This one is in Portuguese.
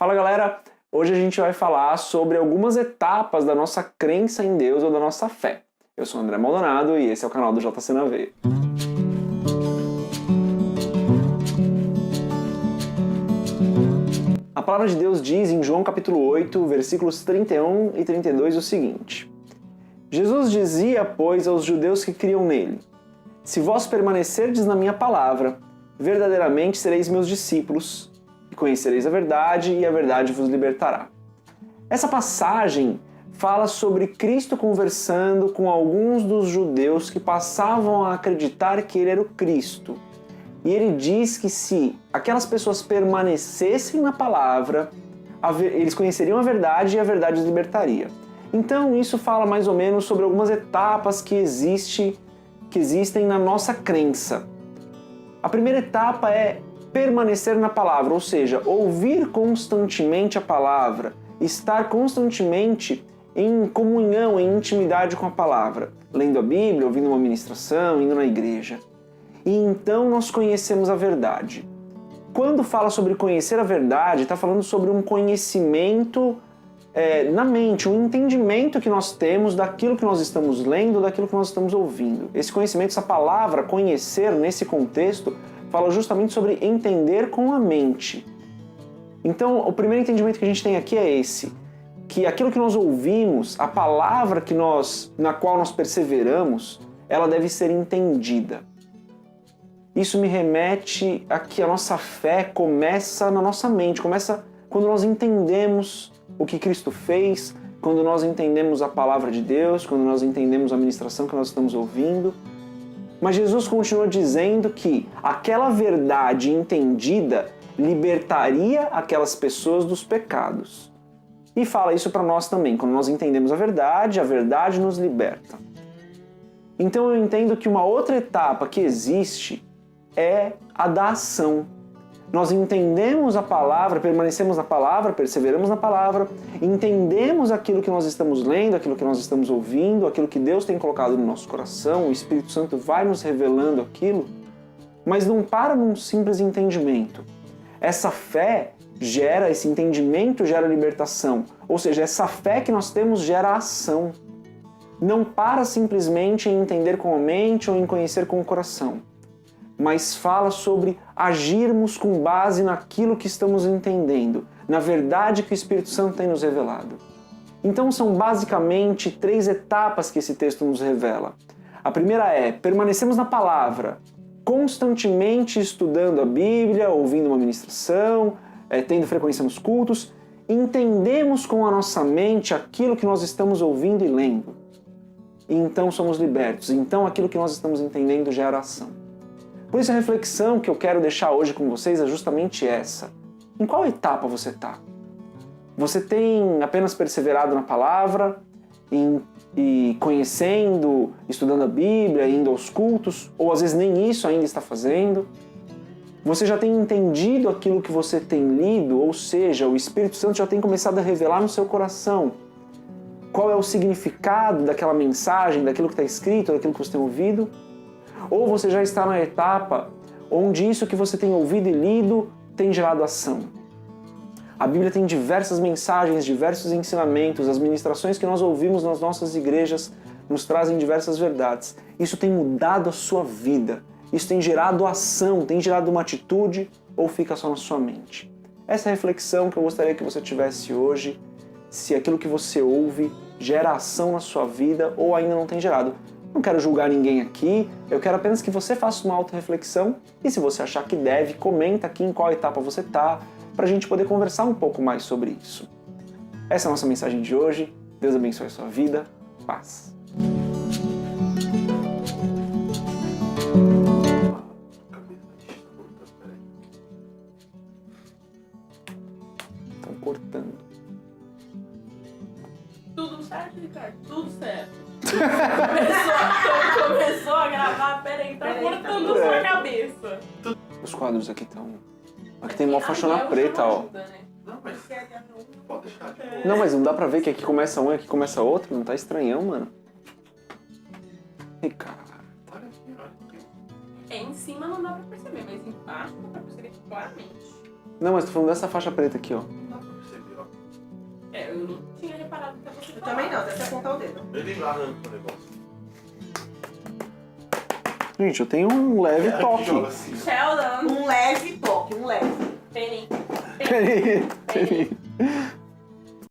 Fala galera, hoje a gente vai falar sobre algumas etapas da nossa crença em Deus ou da nossa fé. Eu sou o André Maldonado e esse é o canal do JC na Veia. A palavra de Deus diz em João capítulo 8, versículos 31 e 32 o seguinte: Jesus dizia, pois, aos judeus que criam nele: Se vós permanecerdes na minha palavra, verdadeiramente sereis meus discípulos, e conhecereis a verdade, e a verdade vos libertará. Essa passagem fala sobre Cristo conversando com alguns dos judeus que passavam a acreditar que ele era o Cristo. E ele diz que se aquelas pessoas permanecessem na palavra, eles conheceriam a verdade e a verdade os libertaria. Então isso fala mais ou menos sobre algumas etapas que existem na nossa crença. A primeira etapa é permanecer na palavra, ou seja, ouvir constantemente a palavra, estar constantemente em comunhão, em intimidade com a palavra, lendo a Bíblia, ouvindo uma ministração, indo na igreja. E então nós conhecemos a verdade. Quando fala sobre conhecer a verdade, está falando sobre um conhecimento na mente, um entendimento que nós temos daquilo que nós estamos lendo, daquilo que nós estamos ouvindo. Esse conhecimento, essa palavra, conhecer, nesse contexto, fala justamente sobre entender com a mente. Então, o primeiro entendimento que a gente tem aqui é esse, que aquilo que nós ouvimos, a palavra na qual nós perseveramos, ela deve ser entendida. Isso me remete a que a nossa fé começa na nossa mente, começa quando nós entendemos o que Cristo fez, quando nós entendemos a palavra de Deus, quando nós entendemos a ministração que nós estamos ouvindo. Mas Jesus continua dizendo que aquela verdade entendida libertaria aquelas pessoas dos pecados. E fala isso para nós também, quando nós entendemos a verdade nos liberta. Então eu entendo que uma outra etapa que existe é a da ação. Nós entendemos a palavra, permanecemos na palavra, perseveramos na palavra, entendemos aquilo que nós estamos lendo, aquilo que nós estamos ouvindo, aquilo que Deus tem colocado no nosso coração, o Espírito Santo vai nos revelando aquilo, mas não para num simples entendimento. Essa fé gera, esse entendimento gera libertação, ou seja, essa fé que nós temos gera ação. Não para simplesmente em entender com a mente ou em conhecer com o coração, mas fala sobre agirmos com base naquilo que estamos entendendo, na verdade que o Espírito Santo tem nos revelado. Então são basicamente 3 etapas que esse texto nos revela. A primeira é, permanecemos na palavra, constantemente estudando a Bíblia, ouvindo uma ministração, tendo frequência nos cultos, entendemos com a nossa mente aquilo que nós estamos ouvindo e lendo. E então somos libertos, então aquilo que nós estamos entendendo gera ação. Por isso a reflexão que eu quero deixar hoje com vocês é justamente essa. Em qual etapa você está? Você tem apenas perseverado na palavra, e conhecendo, estudando a Bíblia, indo aos cultos, ou às vezes nem isso ainda está fazendo? Você já tem entendido aquilo que você tem lido, ou seja, o Espírito Santo já tem começado a revelar no seu coração qual é o significado daquela mensagem, daquilo que está escrito, daquilo que você tem ouvido? Ou você já está na etapa onde isso que você tem ouvido e lido tem gerado ação? A Bíblia tem diversas mensagens, diversos ensinamentos, as ministrações que nós ouvimos nas nossas igrejas nos trazem diversas verdades. Isso tem mudado a sua vida, isso tem gerado ação, tem gerado uma atitude ou fica só na sua mente? Essa é a reflexão que eu gostaria que você tivesse hoje, se aquilo que você ouve gera ação na sua vida ou ainda não tem gerado. Não quero julgar ninguém aqui, eu quero apenas que você faça uma auto-reflexão e se você achar que deve, comenta aqui em qual etapa você está, para a gente poder conversar um pouco mais sobre isso. Essa é a nossa mensagem de hoje. Deus abençoe a sua vida. Paz. Estão cortando. Tudo certo, Ricardo? Tudo certo. Começou a gravar, peraí, tá cortando sua cabeça. Os quadros aqui estão... Aqui tem uma faixona preta, ó. Ajuda, né? Não, mas pode deixar. Não, mas não dá pra ver que aqui começa um e aqui começa outro? Não tá estranhão, mano? Ih, cara. Olha aqui, olha aqui. Em cima não dá pra perceber, mas embaixo dá pra perceber claramente. Não, mas tô falando dessa faixa preta aqui, ó. Não dá pra Eu não tinha reparado até você Eu falar. também não, até você apontar o dedo. Ele lá arranca o negócio. Gente, eu tenho um leve Aqui toque. joga assim. Sheldon. Um leve toque, um leve. Penny. Peraí.